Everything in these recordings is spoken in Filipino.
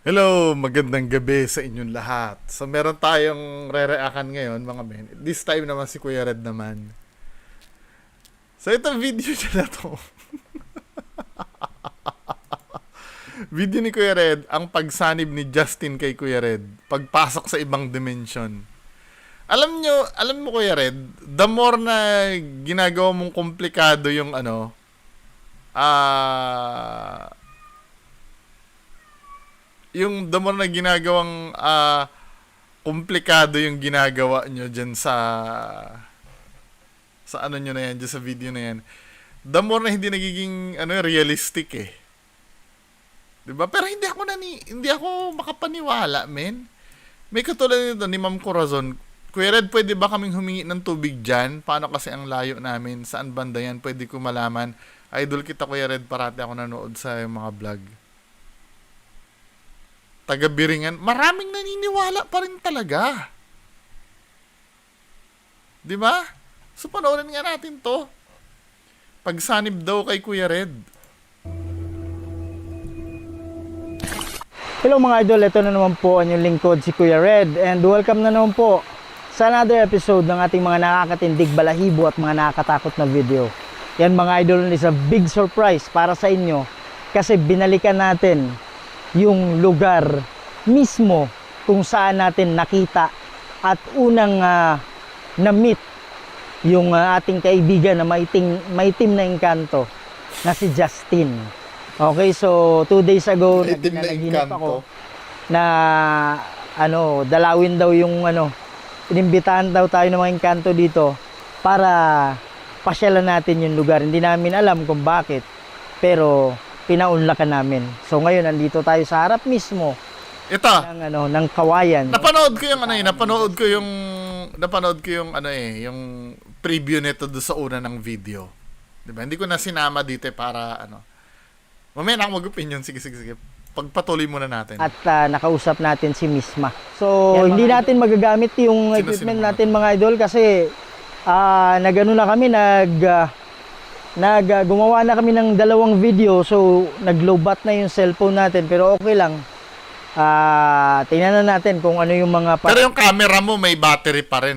Hello, magandang gabi sa inyong lahat. So meron tayong re-reaction ngayon mga men. This time naman si Kuya Red naman. So itong video niya na to. Video ni Kuya Red, ang pagsanib ni Justin kay Kuya Red. Pagpasok sa ibang dimension. Alam mo Kuya Red, the more na ginagawa mong komplikado yung yung the more na ginagawang komplikado yung ginagawa nyo dyan sa ano nyo na yan, dyan sa video na yan, the more na hindi nagiging realistic eh. 'Di ba? Pero hindi ako makapaniwala, men. May katulad nito ni Ma'am Corazon. Kuya Red, pwede ba kaming humingi ng tubig dyan? Paano kasi ang layo namin? Saan banda yan? Pwede ko malaman. Idol kita, Kuya Red. Parati ako nanood sa mga vlog. Taga-Biringan. Maraming naniniwala pa rin talaga. Di ba? So, panoorin nga natin to. Pagsanib daw kay Kuya Red. Hello mga idol, ito na naman po ang inyong lingkod si Kuya Red and welcome na naman po sa another episode ng ating mga nakakatindig balahibo at mga nakakatakot na video. Yan mga idol, is a big surprise para sa inyo kasi binalikan natin yung lugar mismo kung saan natin nakita at unang na-meet yung ating kaibigan na maitim na engkanto na si Justin. Okay, so 2 days ago naginip ako na dalawin daw yung inimbitahan daw tayo ng mga engkanto dito para pasyalan natin yung lugar. Hindi namin alam kung bakit, pero pinaunlakan namin. So ngayon nandito tayo sa harap mismo ng kawayan. Napanood ko yung yung preview nito do sa una ng video. 'Di ba? Hindi ko na sinama dito para mamaya na ako mag-opinion. Sige. Pagpatuloy muna natin. At nakausap natin si Misma. So, hindi natin magagamit yung equipment natin mga idol kasi gumawa na kami ng 2 video. So, nag-lowbat na yung cellphone natin. Pero okay lang. Tingnan na natin kung ano yung mga... Pero yung camera mo may battery pa rin,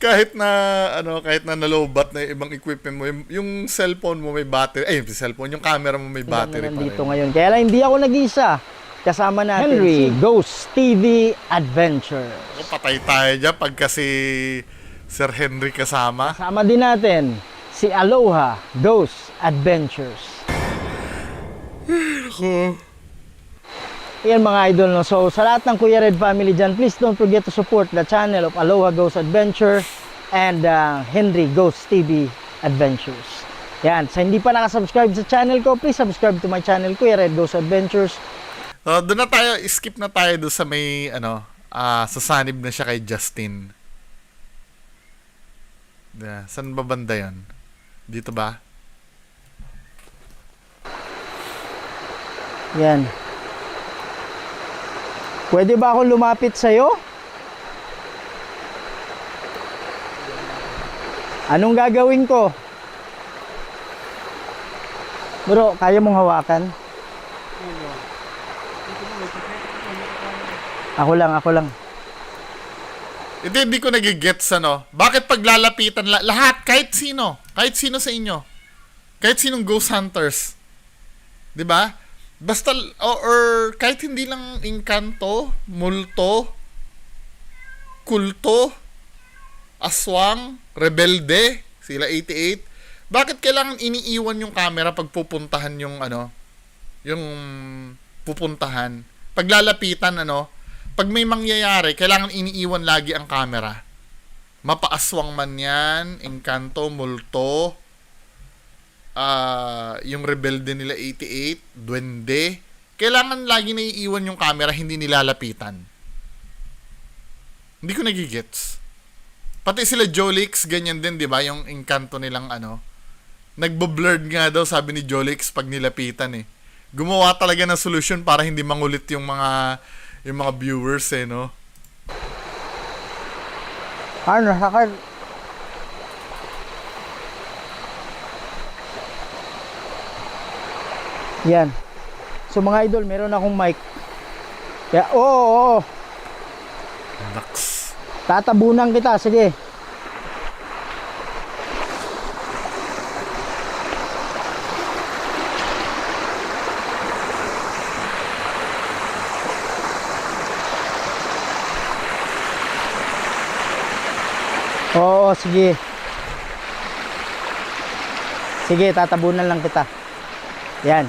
kahit na nalobat na yung ibang equipment mo, yung cellphone mo may battery, yung camera mo may battery pa rin. Dito ngayon. Kaya lang hindi ako nag-isa. Kasama natin Henry Ghost TV Adventure. Patay tayo dyan pagka si Sir Henry kasama. Kasama din natin si Aloha Ghost Adventures. Yan mga idol, no? So sa lahat ng Kuya Red family dyan, please don't forget to support the channel of Aloha Ghost Adventure and Henry Ghost TV Adventures. Yan, sa hindi pa nakasubscribe sa channel ko, please subscribe to my channel, Kuya Red Ghost Adventures. So doon na tayo, skip na tayo doon sa may sasanib na siya kay Justin. Saan ba banda yan? Dito ba? Yan. Pwede ba ako lumapit sa'yo? Anong gagawin ko? Bro, kaya mong hawakan? Ako lang. Hindi ko nagigets Bakit paglalapitan lahat, kahit sino sa inyo, kahit sinong ghost hunters, 'di ba? Basta or kahit hindi lang engkanto, multo, kulto, aswang, rebelde, sila 88, bakit kailangan iniiwan yung camera pag pupuntahan yung yung pupuntahan? Paglalapitan pag may mangyayari, kailangan iniiwan lagi ang camera. Mapaaswang man yan, engkanto, multo, yung rebelde nila 88, duwende, kailangan lagi na iiwan yung camera, hindi nilalapitan. Hindi ko nagigets. Pati sila Jolix, ganyan din, di ba? Yung engkanto nilang nagbo-blurred nga daw, sabi ni Jolix, pag nilapitan Gumawa talaga ng solution para hindi mangulit yung mga viewers no? Sakit. Yan. So mga idol, meron akong mic. Kaya, oo. Naks. Tatabunan kita, sige. Oo, sige. Sige, tatabunan lang kita. Yan.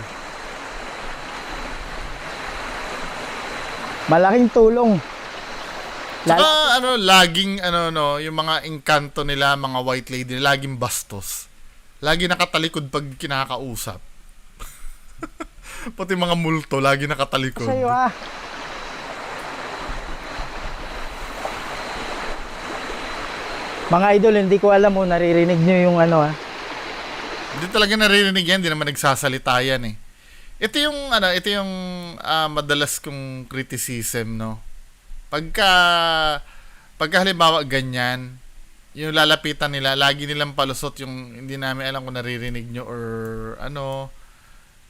Malaking tulong. Saka laging yung mga engkanto nila, mga white lady, laging bastos. Lagi nakatalikod pag kinakausap. Pati mga multo, lagi nakatalikod. Sa'yo Mga idol, hindi ko alam mo, naririnig nyo yung Hindi talaga naririnig yan, hindi naman nagsasalita yan eh. Ito yung madalas kong criticism, no. Pagka halimbawa ganyan, yung lalapitan nila, lagi nilang palusot yung hindi namin alam kung naririnig nyo or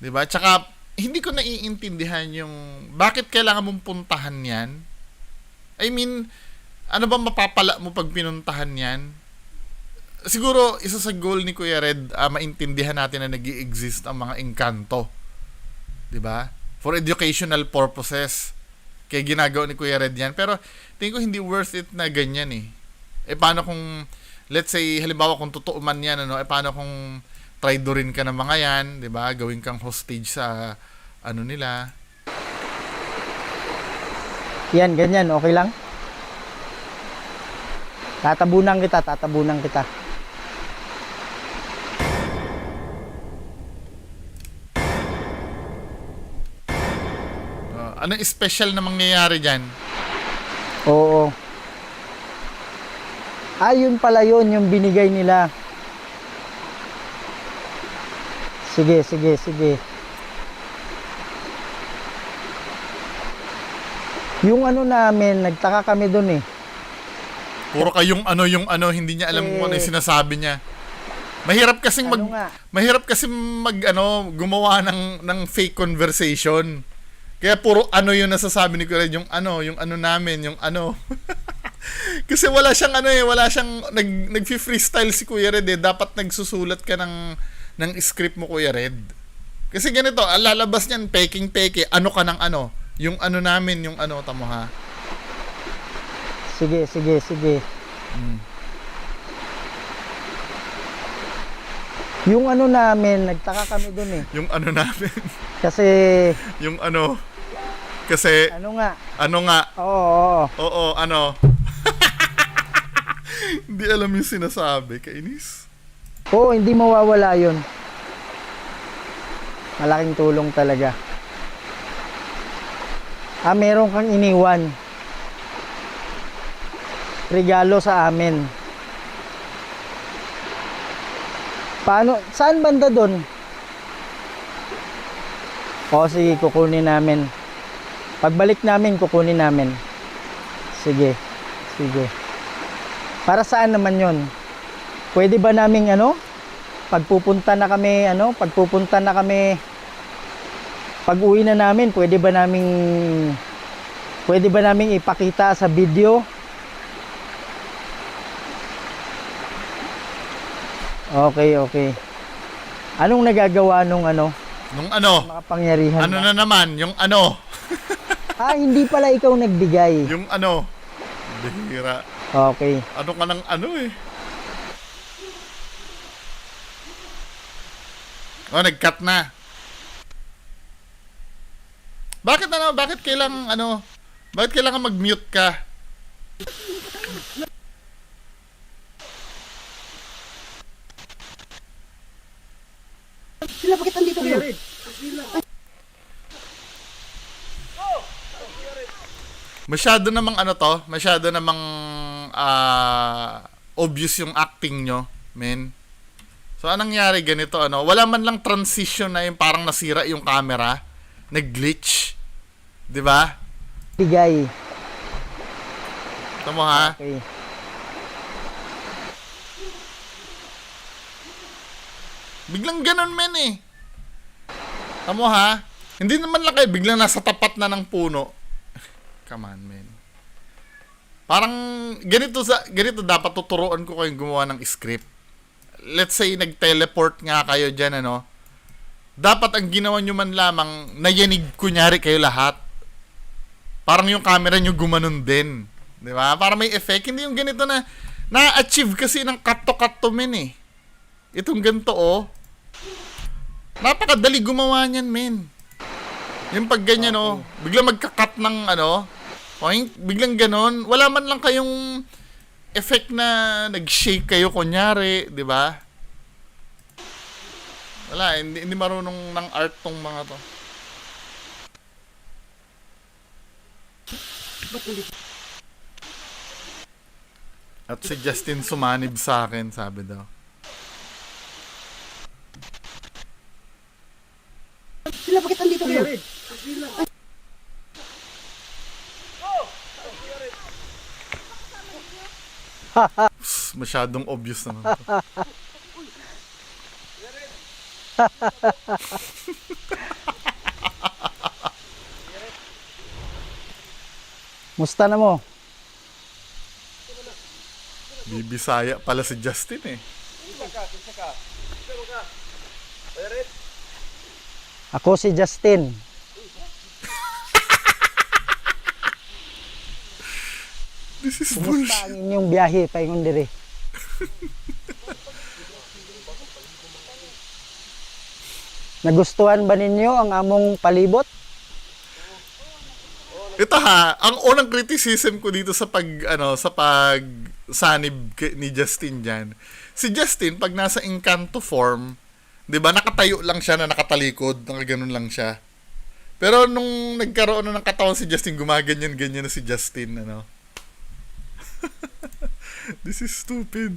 'di ba? Tsaka hindi ko naiintindihan yung bakit kailangan mong puntahan 'yan. I mean, ano ba mapapala mo pag pinuntahan 'yan? Siguro isa sa goal ni Kuya Red, maintindihan natin na nag-i-exist ang mga engkanto. 'Di ba? For educational purposes. Kaya ginagawa ni Kuya Red yan. Pero tingin ko hindi worth it na ganyan eh. Paano kung, let's say, halimbawa kung totoo man yan, paano kung traidorin ka ng mga yan, di ba? Gawin kang hostage sa, nila. Yan, ganyan, okay lang? Tatabunan kita. Anong special na mangyayari dyan? Oo. Yun pala yun, yung binigay nila. Sige. Yung namin, nagtaka kami dun eh. Puro kayong hindi niya alam kung ano yung sinasabi niya. Mahirap kasing gumawa ng fake conversation. Kaya puro yung nasasabi ni Kuya Red, yung namin, yung Kasi wala siyang nagfi-freestyle si Kuya Red eh. Dapat nagsusulat ka ng script mo, Kuya Red. Kasi ganito, lalabas niyan, peke, ka ng yung namin, yung tamo ha. Sige. Yung namin, nagtaka kami dun eh. Yung namin. Kasi nga? Oo, Hindi alam yung sinasabi, kainis. Oo, hindi mawawala yun. Malaking tulong talaga. Meron kang iniwan. Regalo sa amin. Paano? Saan banda doon? Sige, kukunin namin. Pagbalik namin, kukunin namin. Sige. Para saan naman yon? Pwede ba naming pagpupunta na kami, pag-uwi na namin, pwede ba naming ipakita sa video? Okay. Anong nagagawa nung makapangyarihan? Na naman, yung hindi pala ikaw nagbigay. Yung bihira. Okay. Ka ng eh. Nag-cut na. Bakit kailangan mag-mute ka? Sila, bakit andito kayo? Masyado namang obvious yung acting nyo, men. So, anong nangyari ganito, wala man lang transition na yung parang nasira yung camera, nag-glitch. 'Di ba? Bigay. Tama ha? Okay. Biglang ganun, men eh. Tamo ha? Hindi naman lang kayo biglang nasa tapat na ng puno. Come on, man. Parang ganito dapat tuturuan ko kayong gumawa ng script. Let's say nag-teleport nga kayo diyan ano. Dapat ang ginawa nyo man lamang nayanig kunyari kayo lahat. Parang yung camera nyo gumanon din. Di ba? Para may effect. Hindi yung ganito na na-achieve kasi ng cut to men eh. Itong ganito oh. Napakadali gumawa niyan, men. Yung pag ganyan oh, biglang magka-cut ng ano, point, biglang ganon. Wala man lang kayong effect na nag-shake kayo kunyari, di ba? Wala, hindi marunong ng art tong mga to. At si Justin sumanib sa akin, sabi daw. Sila, bakit andito kayo? Masyadong obvious naman to. Musta na mo? Bibisaya pala si Justin eh. Ako si Justin. This is Kumusta bullshit. ang inyong biyahe paingon diri? Nagustuhan ba ninyo ang among palibot? Ito ha, ang unang criticism ko dito sa pag sanib ni Justin diyan. Si Justin pag nasa Encanto form, 'di ba, nakatayo lang siya na nakatalikod, nakaganon lang siya. Pero nung nagkaroon na ng katawan si Justin, gumaganyan-ganyan na si Justin, ano. This is stupid.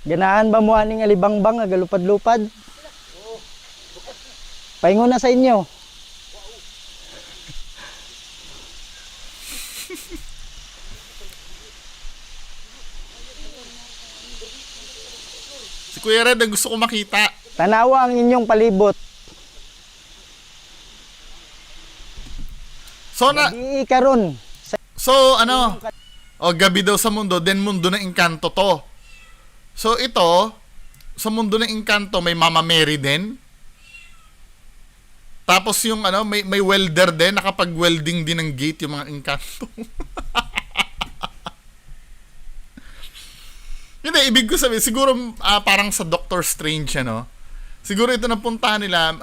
Ganahan ba mo aning alibangbang nga galupad-lupad? Paingon na sa inyo. Si Kuya Red ang gusto ko makita. Tanawa ang inyong palibot. So Di karon. gabi daw sa mundo, then mundo ng Encanto to. So ito, sa mundo ng Encanto may Mama Mary din. Tapos yung may welder din, nakapag-welding din ng gate yung mga Encanto. Hindi, ibig ko sabihin, siguro parang sa Doctor Strange, siguro ito napuntahan nila,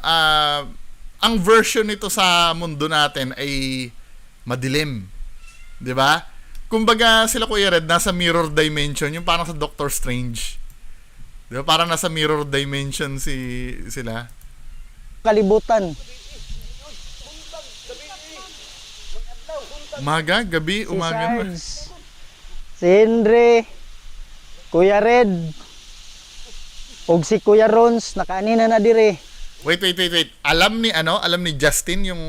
ang version nito sa mundo natin ay madilim. 'Di ba? Kumbaga sila Kuya Red nasa mirror dimension, yung parang sa Doctor Strange. 'Di ba? Parang nasa mirror dimension sila. Kalibutan. Umaga, gabi, umaga. Sarge, si Henry, Kuya Red, ug si Kuya Rons nakaanina na dire. Wait. Alam ni Justin yung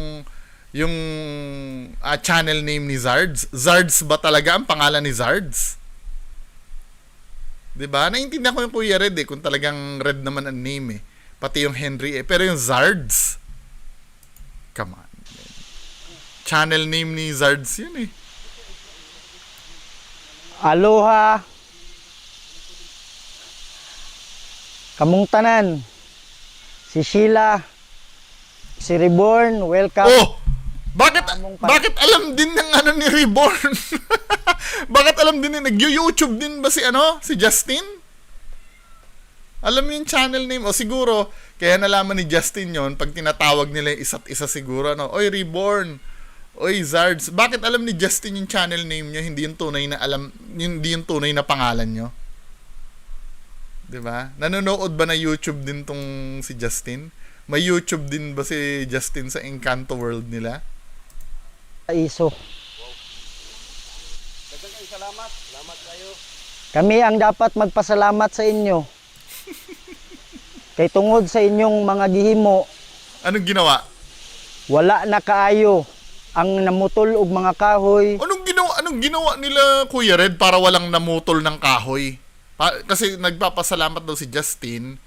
channel name ni Zards. Zards ba talaga ang pangalan ni Zards? 'Di ba? Naintindihan ko yung Kuya Red kung talagang Red naman ang name pati yung Henry pero yung Zards. Come on. Man. Channel name ni Zards yun Aloha. Kamong tanan. Si Sheila, si Reborn, welcome. Oh! Bakit alam din ng ni Reborn? Bakit alam din nag-YouTube din ba si Justin? Alam yung channel name o siguro kaya nalaman ni Justin yon pag tinatawag nila yung isa't isa siguro Oy Reborn, oy Zards. Bakit alam ni Justin yung channel name nyo, hindi yung tunay na pangalan nyo? 'Di ba? Nanonood ba na YouTube din tong si Justin? May YouTube din ba si Justin sa Encanto World nila? Iso. Salamat kayo. Kami ang dapat magpasalamat sa inyo. Kay tungod sa inyong mga gihimo, Anong ginawa? wala na kaayo ang namutol og mga kahoy. Anong ginawa nila Kuya Red para walang namutol ng kahoy? Kasi nagpapasalamat daw si Justin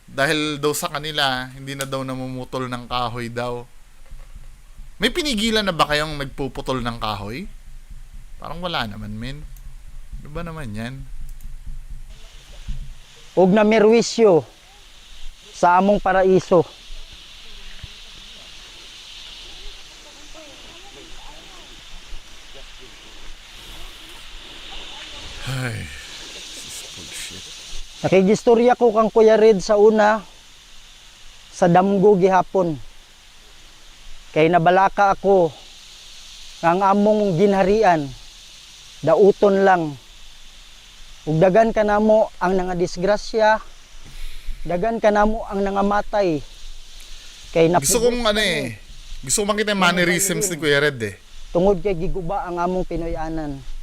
Dahil daw sa kanila, hindi na daw namumutol ng kahoy daw. May pinigilan na ba kayong nagpuputol ng kahoy? Parang wala naman, men. Ano ba naman yan? Ug na merwisyo sa among paraiso. Ay, this is bullshit. Nakigistorya ko kang Kuya Red sa una sa damgo gihapon. Kay nabalaka ako nga ang among ginharian dauton lang. Ug dagan kanamo ang nangadisgrasya, dagan kanamo ang nangamatay. Kay Gusto kong gusto kong makita yung mannerisms ni Kuya Red eh. tungod kay giguba ang among Pinoyanan.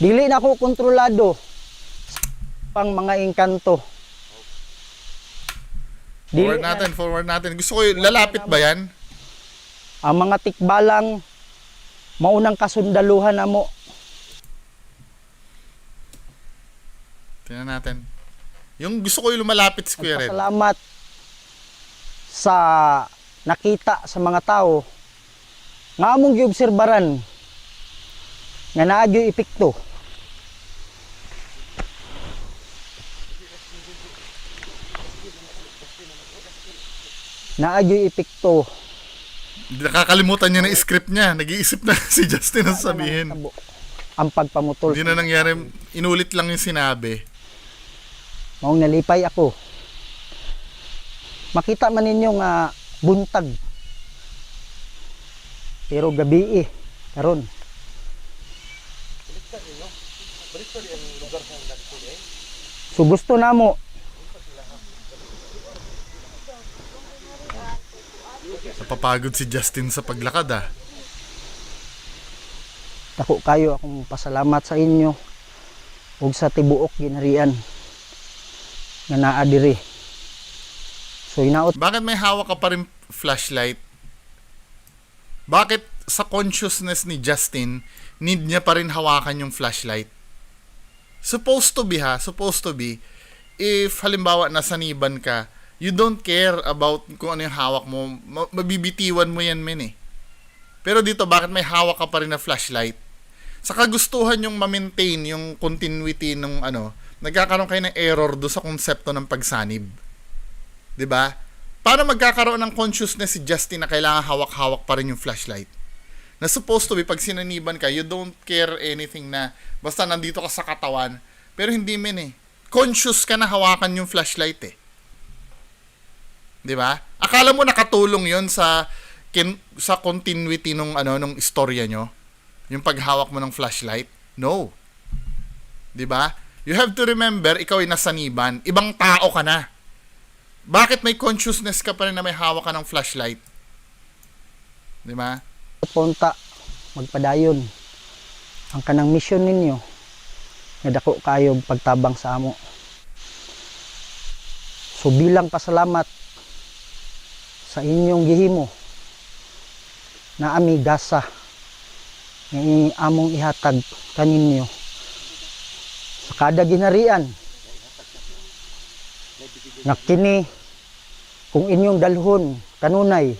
Dili na ako kontrolado pang mga engkanto. Dili Forward natin. Gusto ko lalapit ba yan? ang mga tikbalang maunang kasundaluhan namo. Tingnan natin. Yung gusto ko yung lumalapit si Kuya Red. Salamat sa nakita sa mga tao nga among giobserbaran nga naa gyud epekto. Naa gyud epekto. Nakakalimutan niya na script niya. Nag-iisip na si Justin ang sabihin. Ang pagpamutol. Hindi na nangyari. Inulit lang yung sinabi. Maong nalipay ako. Makita man ninyo nga buntag. Pero gabi karon. So gusto namo Napapagod si Justin sa paglakad ah. dako kayo akong pasalamat sa inyo ug sa tibuok ginharian nga naa diri. So inaot Bakit may hawak ka pa rin flashlight? Bakit sa consciousness ni Justin, need niya pa rin hawakan yung flashlight? Supposed to be, if halimbawa nasaniban ka, you don't care about kung ano yung hawak mo, mabibitiwan mo yan, men eh. Pero dito, bakit may hawak ka pa rin na flashlight? Sa kagustuhan yung ma-maintain yung continuity ng nagkakaroon kayo ng error do sa konsepto ng pagsanib. 'Di ba? Paano magkakaroon ng consciousness si Justin na kailangan hawak-hawak pa rin yung flashlight? Na supposed to be, pag sinaniban ka, you don't care anything na basta nandito ka sa katawan. Pero hindi, men eh. Conscious ka na hawakan yung flashlight eh. 'Di ba? Akala mo nakatulong 'yon sa continuity nung nung istorya nyo? Yung paghawak mo ng flashlight? No. 'Di ba? You have to remember, ikaw ay nasaniban, ibang tao ka na. Bakit may consciousness ka pa rin na may hawak ka ng flashlight? 'Di ba? punta magpadayon ang kanang mission ninyo nga dako kayo pagtabang sa amo. So bilang pasalamat sa inyong gihimo na ami gasa nga among ihatag kaninyo sa kada ginharian nga kini kung inyong dalhon kanunay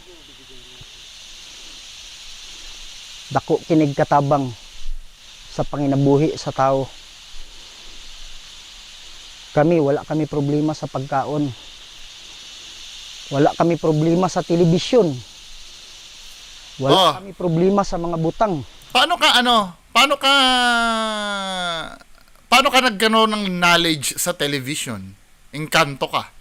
dako kinig katabang sa panginabuhi sa tao. Kami wala kami problema sa pagkaon. Wala kami problema sa telebisyon. Wala kami problema sa mga butang. Paano ka nagkaroon ng knowledge sa television? Engkanto ka.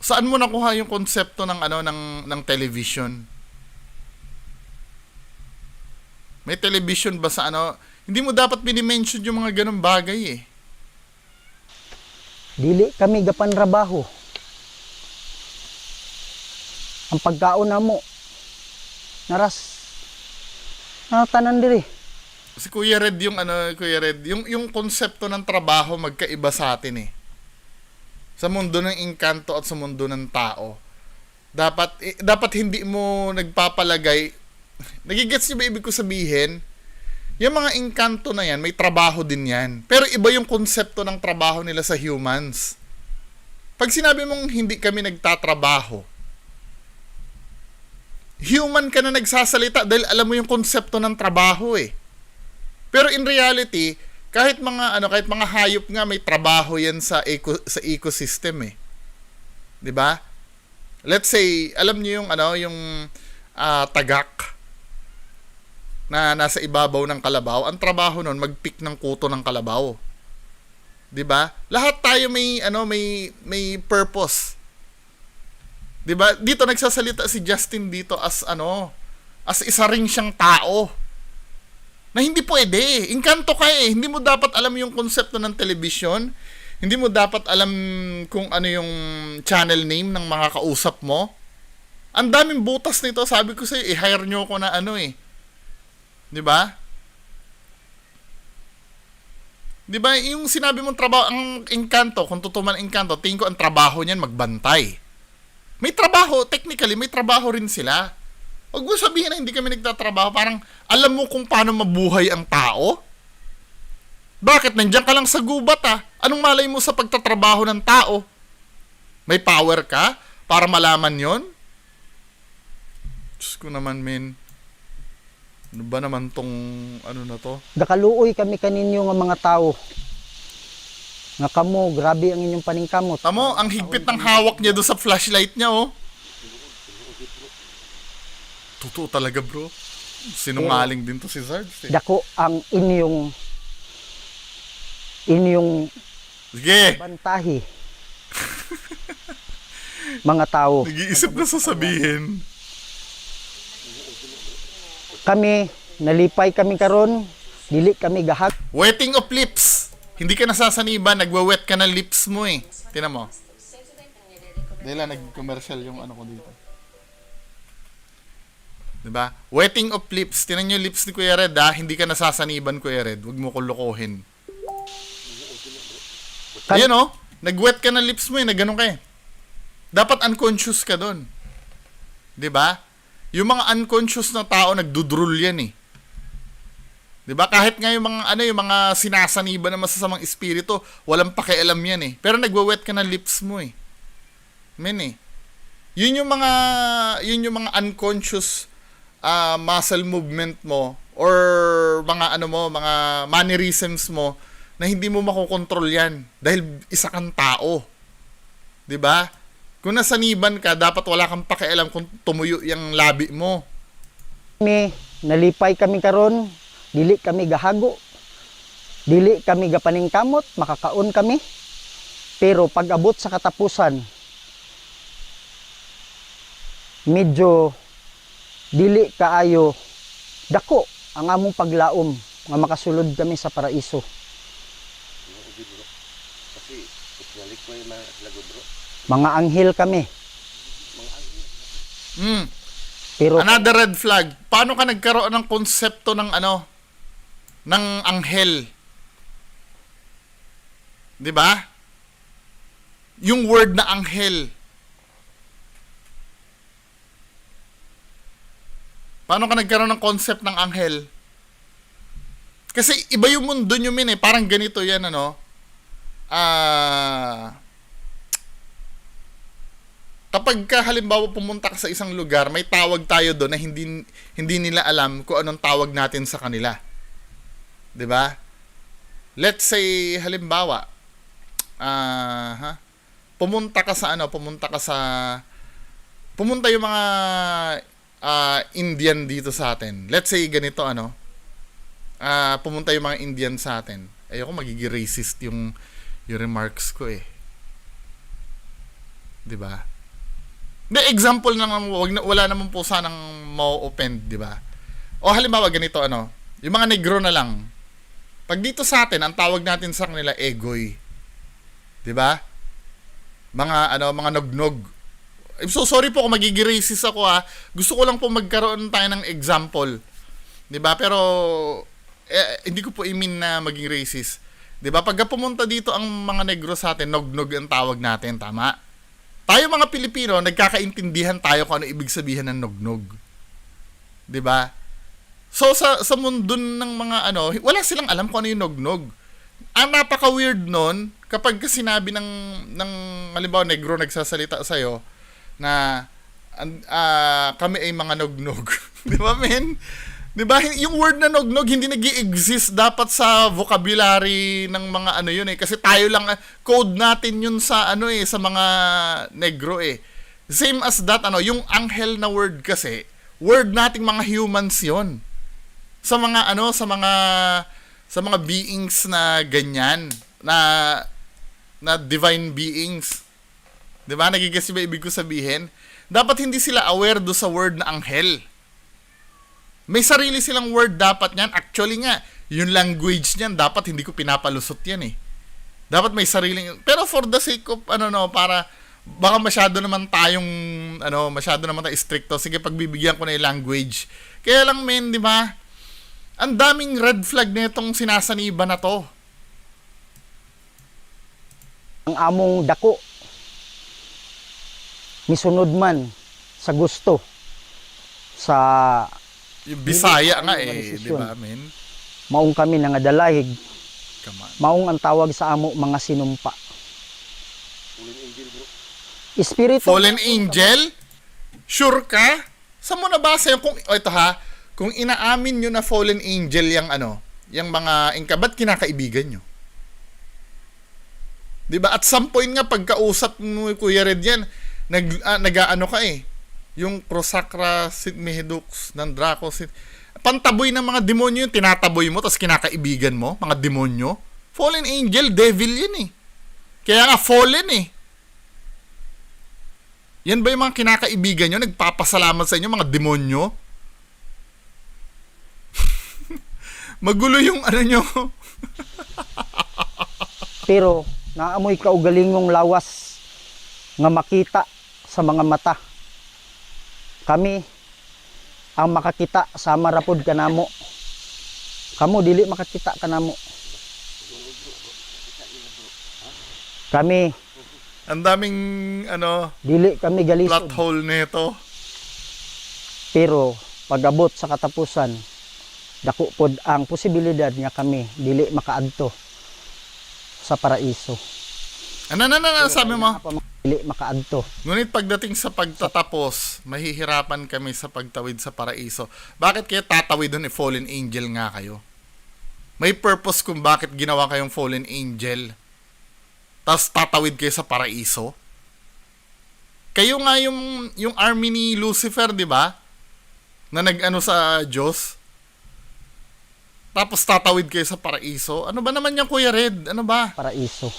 Saan mo nakuha yung konsepto ng television? May television ba sa Hindi mo dapat minimension yung mga ganung bagay eh. Dili kami gapan trabaho. Ang pagkaon namo naras tanan diri. Si Kuya Red yung konsepto ng trabaho magkaiba sa atin eh. Sa mundo ng engkanto at sa mundo ng tao. Dapat hindi mo nagpapalagay. Nagigets niyo ba ibig ko sabihin? Yung mga engkanto na yan, may trabaho din yan. Pero iba yung konsepto ng trabaho nila sa humans. Pag sinabi mong hindi kami nagtatrabaho, human ka na nagsasalita dahil alam mo yung konsepto ng trabaho eh. Pero in reality, kahit mga hayop nga may trabaho yan sa ecosystem eh. 'Di ba? Let's say, alam niyo yung tagak na nasa ibabaw ng kalabaw, ang trabaho nun mag-pick ng kuto ng kalabaw. 'Di ba? Lahat tayo may purpose. 'Di ba? Dito nagsasalita si Justin dito as isa ring siyang tao. Na hindi pwede. Engkanto ka eh. Hindi mo dapat alam yung konsepto ng television. Hindi mo dapat alam kung ano yung channel name ng mga kausap mo. Ang daming butas nito. Sabi ko sa'yo, i-hire nyo ako na eh. 'Di ba? 'Di ba? Yung sinabi mong trabaho, ang engkanto, kung totoo man engkanto, tingin ko ang trabaho niyan magbantay. May trabaho, technically, may trabaho rin sila. Huwag mo sabihin na hindi kami nagtatrabaho. Parang, alam mo kung paano mabuhay ang tao? Bakit? Nandiyan ka lang sa gubat Anong malay mo sa pagtatrabaho ng tao? May power ka para malaman yon? Diyos ko naman, men. Ano ba naman tong na to? Gakaluoy kami kaninyo nga mga tao. Nga kamo, grabe ang inyong paningkamot. Tamo, ang higpit ng hawak niya doon sa flashlight niya, oh. Totoo talaga, bro. Sinungaling din to si Sarge. Dako ang inyong Sige. bantahi. Mga tao. Nag-iisip na sasabihin. Kami, nalipay kami karon, dili kami gahak. Wetting of lips. Hindi ka nasasaniban, nagwe-wet ka ng lips mo eh. Tingnan mo. Dahil nag-commercial yung ko dito. Diba? Wetting of lips. Tingnan nyo yung lips ni Kuya Red hindi ka nasasaniban, Kuya Red. Huwag mo kulukohin. Ayan nag-wet ka ng lips mo na ganun ka eh. Dapat unconscious ka doon. Diba? Yung mga unconscious na tao, nagdudrul yan eh. 'Di ba? Kahit nga yung mga sinasaniba ng masasamang espiritu, walang pakialam yan eh. Pero nagwe-wet ka ng lips mo eh. Men eh. Yun yung mga unconscious muscle movement mo or mga mga mannerisms mo na hindi mo makokontrol yan dahil isa kang tao. 'Di ba? Kung nasaniban ka, dapat wala kang pakialam kung tumuyo yung labi mo. Kami, nalipay kami karon, dili kami gahago, dili kami gapaningkamot, makakaon kami. Pero pag abot sa katapusan, medyo dili kaayo dako ang among paglaom nga makasulod kami sa paraiso. Mga anghel kami. Pero Another red flag. Paano ka nagkaroon ng konsepto ng ng anghel? 'Di ba? Yung word na anghel. Paano ka nagkaroon ng concept ng anghel? Kasi iba yung mundo nyo, min eh. Parang ganito yan, kapag ka halimbawa pumunta ka sa isang lugar, may tawag tayo doon na hindi nila alam kung anong tawag natin sa kanila. 'Di ba? Let's say halimbawa, pumunta yung mga Indian dito sa atin. Let's say ganito pumunta yung mga Indian sa atin. Ayoko magiging racist yung remarks ko eh. 'Di ba? The example lang, wala naman po sanang ma-offend, 'di ba? O halimbawa ganito yung mga negro na lang. Pag dito sa atin, ang tawag natin sa kanila egoy. 'Di ba? Mga nognog. I'm so sorry po kung magiging racist ako Gusto ko lang po magkaroon tayo ng example. 'Di ba? Pero hindi ko po i-mean na maging racist. 'Di ba? Pagka pumunta dito ang mga negro sa atin, nognog ang tawag natin, tama? Tayo mga Pilipino, nagkakaintindihan tayo kung ano ibig sabihin ng nognog. 'Di ba? So sa mundo ng mga ano, wala silang alam kung ano yung nognog. Ang napaka-weird nun, kapag sinabi ng halimbawa negro nagsasalita sa'yo na kami ay mga nognog. Di ba, men? Di ba? Yung word na nognog hindi nag-i-exist dapat sa vocabulary ng mga ano yun eh. Kasi tayo lang, code natin yun sa ano eh, sa mga negro eh. Same as that, ano, yung anghel na word kasi, word nating mga humans yun. Sa mga ano, sa mga beings na ganyan, na divine beings. 'Di ba? Nagigets ba ibig ko sabihin? Dapat hindi sila aware do sa word na anghel. May sarili silang word dapat niyan. Actually nga, yung language niyan dapat hindi ko pinapalusot 'yan eh. Dapat may sariling, pero for the sake of para baka masyado naman tayong masyado naman tayo stricto. Sige, pagbibigyan ko na yung language. Kaya lang men, 'di ba? Ang daming red flag nitong sinasaniba na to. Ang among dako misunod man sa gusto sa Yung Bisaya nga eh, desisyon. di ba, men? maong kami nga dalahig, Come on. maong ang tawag sa amo mga sinumpa. Espiritu Fallen angel? Sure ka? Saan mo nabasa yung ito ha, kung inaamin nyo na fallen angel yung mga ba't kinakaibigan nyo? Diba? At some point nga, pagkausap mo Kuya Red yan, nag-ano ka eh. Yung Prosacra, Mehedux, Nandraco, pantaboy ng mga demonyo yung tinataboy mo, tapos kinakaibigan mo, mga demonyo. Fallen angel, devil yun eh. Kaya nga, fallen eh. Yan ba yung mga kinakaibigan nyo? Nagpapasalamat sa inyo, mga demonyo? Magulo yung nyo. pero naamoy kaugalingong lawas nga makita sa mga mata. Kami ang makakita sa marapod kanamo. Kamo dili makakita kanamo. Kami Ang daming dili kami plot galisod. hole nito. Pero pag-abot sa katapusan, dako pod ang posibilidad nga kami dili makaadto sa paraiso. Ano sabi mo? Dili makaadto. Ngunit pagdating sa pagtatapos, mahihirapan kami sa pagtawid sa paraiso. Bakit kaya tatawid doon fallen angel nga kayo? May purpose kung bakit ginawa kayong fallen angel. Tapos tatawid kayo sa paraiso. Kayo nga yung army ni Lucifer, di ba? Na nag-ano sa Diyos. Tapos tatawid kayo sa paraiso. Ano ba naman yung Kuya Red? Ano ba? Paraiso.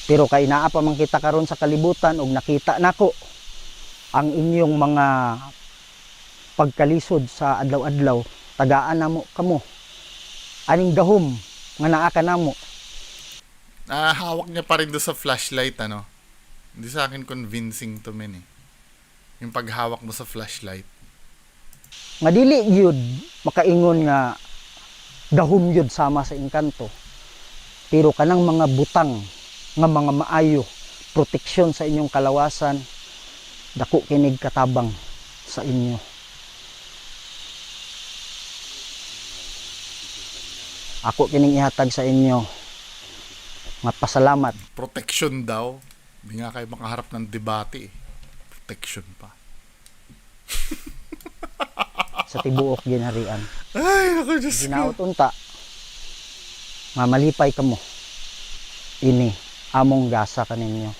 Pero kay naa pa man kita karon sa kalibutan ug nakita nako ang inyong mga pagkalisod sa adlaw-adlaw, tagaan namo kamo. Aning gahom nga naa ka namo. Hawak niya pa rin doon sa flashlight, ano? Hindi sa akin convincing to men eh. Yung paghawak mo sa flashlight. Nga dili gyud makaingon nga gahom gyud sama sa engkanto. Pero kanang mga butang nga mga maayo, proteksyon sa inyong kalawasan, dako kinig katabang sa inyo. Ako kining ihatag sa inyo nga pasalamat. Protection daw. Hindi nga kayo makaharap ng debate eh. Protection pa. Sa tibuok ginharian. Ay, naku, Diyos ko. Ginaot unta, mamalipay kamo. Ini among gasa kaninyo.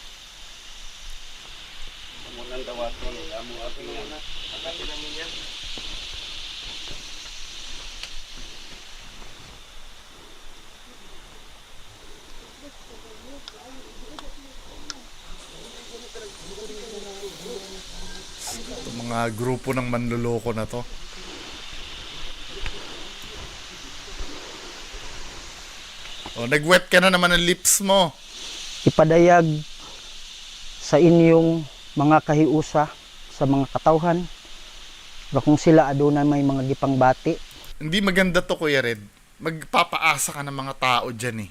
Itong mga grupo ng manloloko na to. O, nag-wet ka na naman ng lips mo. Ipadayag sa inyong mga kahiusa sa mga katawhan nga kung sila aduna may mga gipangbati. Hindi maganda to, Kuya Red. Magpapaasa ka ng mga tao dyan eh.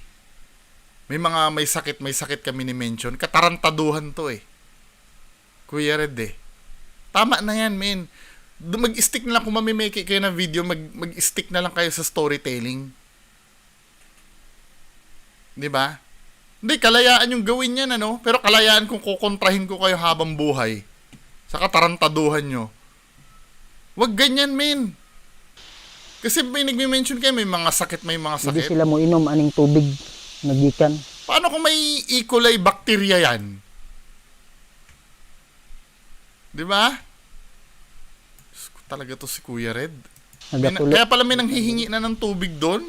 May sakit kami ni mention. Katarantaduhan to eh. Kuya Red eh. Tama na yan, men. mag-stick na lang kung mamimake kayo ng video, mag-stick na lang kayo sa storytelling. 'Di ba? Hindi, kalayaan yung gawin yan, ano? Pero kalayaan kung kukontrahin ko kayo habang buhay sa katarantaduhan nyo. Wag ganyan, men. Kasi may nagme-mention kayo, may mga sakit, may mga Hindi sakit. sila mo inom aning tubig nagikan. Paano kung may E. coli bacteria yan? Di ba? Diyos ko, talaga to si Kuya Red. Nagatulo. Kaya pala may nanghihingi na ng tubig doon.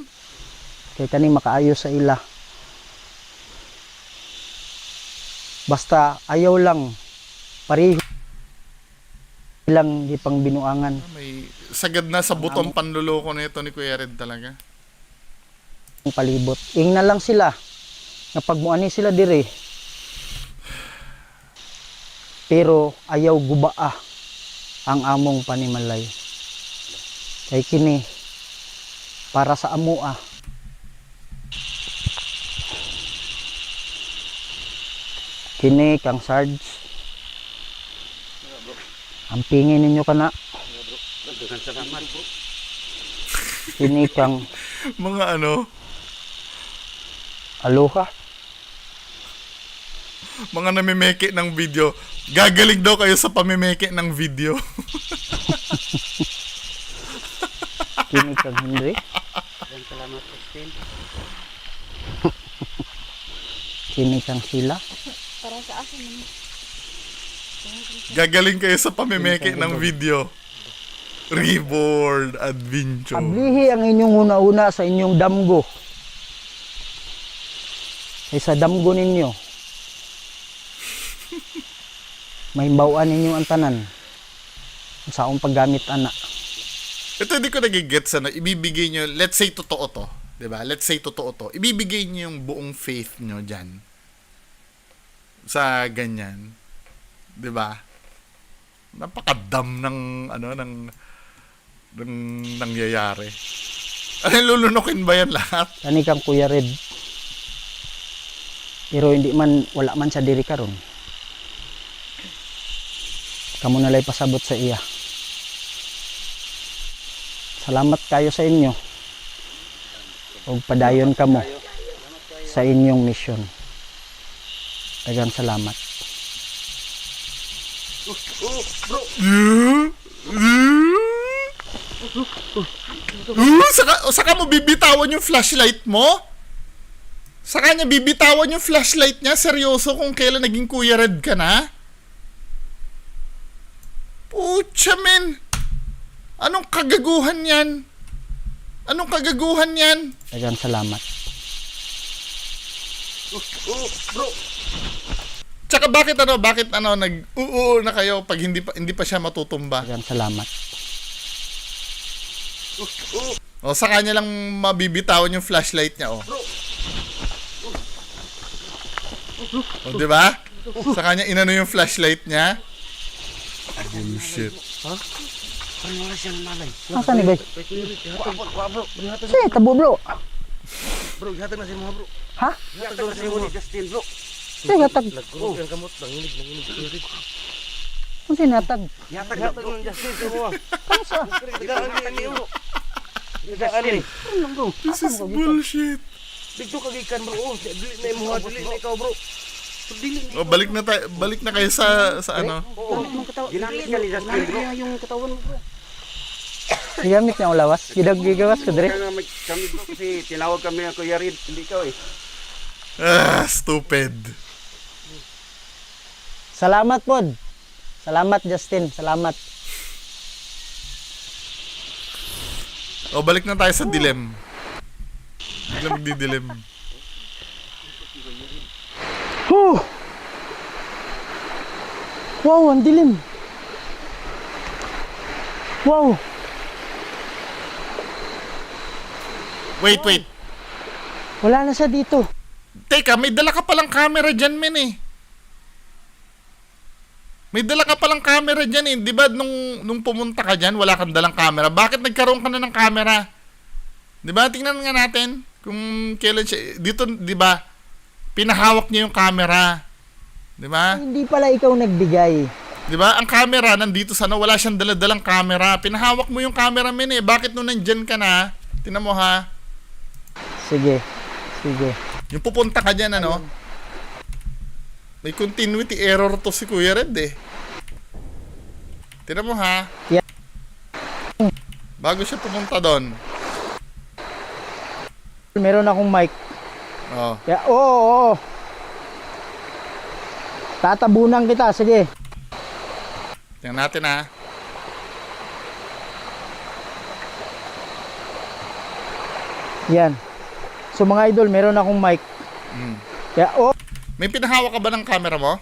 Kay kani makaayo sa ila. Basta ayaw lang pareho lang ipang binuangan. May sagad na sa butong panluloko nito ni Kuya Red talaga. Ang palibot. Ing na lang sila. Napagmuani sila dire. Pero ayaw gubaa ang among panimalay. Kay kini para sa amoa. Kini kang Sarge. Ampingin ninyo kana. Kini kang Mga ano, aloha. mga namimeke ng video. Gagaling daw kayo sa pamimeke ng video. Kini kang Henry. Salamat, Justin. Kini kang sila. Para sa akin naman. Gagaling kayo sa pamimeke ng video. Reward Adventure. Ablihi ang inyong una-una sa inyong damgo. Ay sa damgo ninyo. Mahimbawan ninyo ang tanan. Sa akong paggamit ana. Ito hindi ko nagigets ano. Ibibigay nyo, let's say totoo to. 'Di ba? Let's say totoo to. Ibibigay nyo yung buong faith nyo dyan. Sa ganyan. 'Di ba? Napakadam ng ano ng nangyayari. Ano, lulunukin ba yan lahat? Kani kang Kuya Red. Pero hindi man, wala man siya diri karon. Kamu nalay pasabot sa iya. Salamat kayo sa inyo. O padayon kamo sa inyong mission. Daghang salamat. Saka mo bibitawan yung flashlight mo? Saka niya bibitawan yung flashlight niya? Seryoso kung kailan naging Kuya Red ka na? Pucha, men. Anong kagaguhan yan? Anong kagaguhan yan? Daghang salamat. Tsaka bakit nag-oo na kayo pag hindi pa siya matutumba? Daghang salamat. O sa kanya lang mabibitawan yung flashlight niya, o. O, di ba? Sa kanya inano yung flashlight niya. Bullshit. Parang wala siyang malay. Asa ni bay? Bro. Si tabo bro. Bro, ihatag na si mga bro. Ha? Ihatag na si mga ni Justin, bro. Si hatag. Nagkurog yung kamot. Nanginig. Kung sinatag. Ihatag na ng Justin sa mga. Ihatag na niyo, bro. Ihatag na. This is bullshit. Dito kagikan, bro. Oh, dili na yung mga, dili na ikaw, bro. Dili na. O, balik na kayo sa ano. Oo. Ginamit ka ni Justin, bro. Yung katawan mo, bro. Gigamit niya ang lawas. Gigawas ko dire. Kaya nga kami, bro, kasi tinawag kami ng Kuya Red. Hindi ikaw, eh. Stupid. Salamat pod. Salamat Justin. Salamat. O, balik na tayo sa dilem. Bigla magdidilem. Huh. Wow, ang dilim. Wow. Wait. Wala na siya dito. Teka, may dala ka palang camera dyan, men eh. May dala ka palang camera dyan eh. Di ba nung pumunta ka dyan, wala kang dalang camera? Bakit nagkaroon ka na ng camera? Di ba? Tingnan nga natin kung kailan siya. Dito, di ba? Pinahawak niya yung camera. Di ba? Hindi pala ikaw nagbigay. Di ba? Ang camera nandito sana, wala siyang daladalang camera. Pinahawak mo yung camera, men eh. Bakit nung nandyan ka na? Tingnan mo ha. Sige. Sige. Yung pupunta ka dyan, ano? May continuity error to si Kuya Red eh. Tingnan mo ha. Yeah. Bago siya pumunta doon. Meron akong mic. Oh. Yeah, oo. Tatabunan kita, sige. Tingnan natin ha. Yan. So mga idol, meron akong mic. Mm. Yeah, May pinahawak ka ba ng camera mo?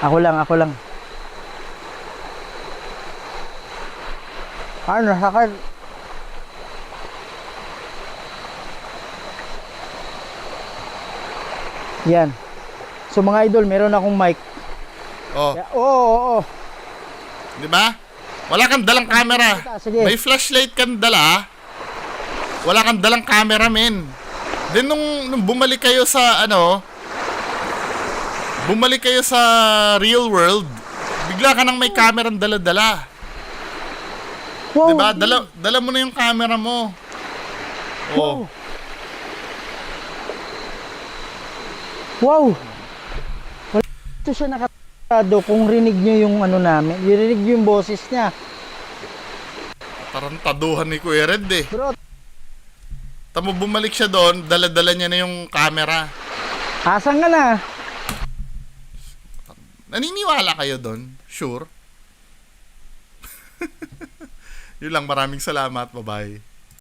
Ako lang. Ano, sakal. Yan. So mga idol, meron akong mic. Oh. Yeah, oo. Di ba? Wala kang dalang camera. Sige. May flashlight kang dala. Wala kang dalang camera, men. Then nung bumalik kayo sa real world, bigla ka nang may camera dala-dala. Wow. Diba? Dala mo na yung camera mo. Oh. Wow. Wala ito siya nakatado kung rinig nyo yung ano namin. Rinig nyo yung boses niya. Tarantaduhan ni Kuya Red eh. Bro, Tamo bumalik siya doon, dala-dala niya na yung camera. asan ka na? Naniniwala kayo doon? Sure? Yun lang, maraming salamat. Bye-bye.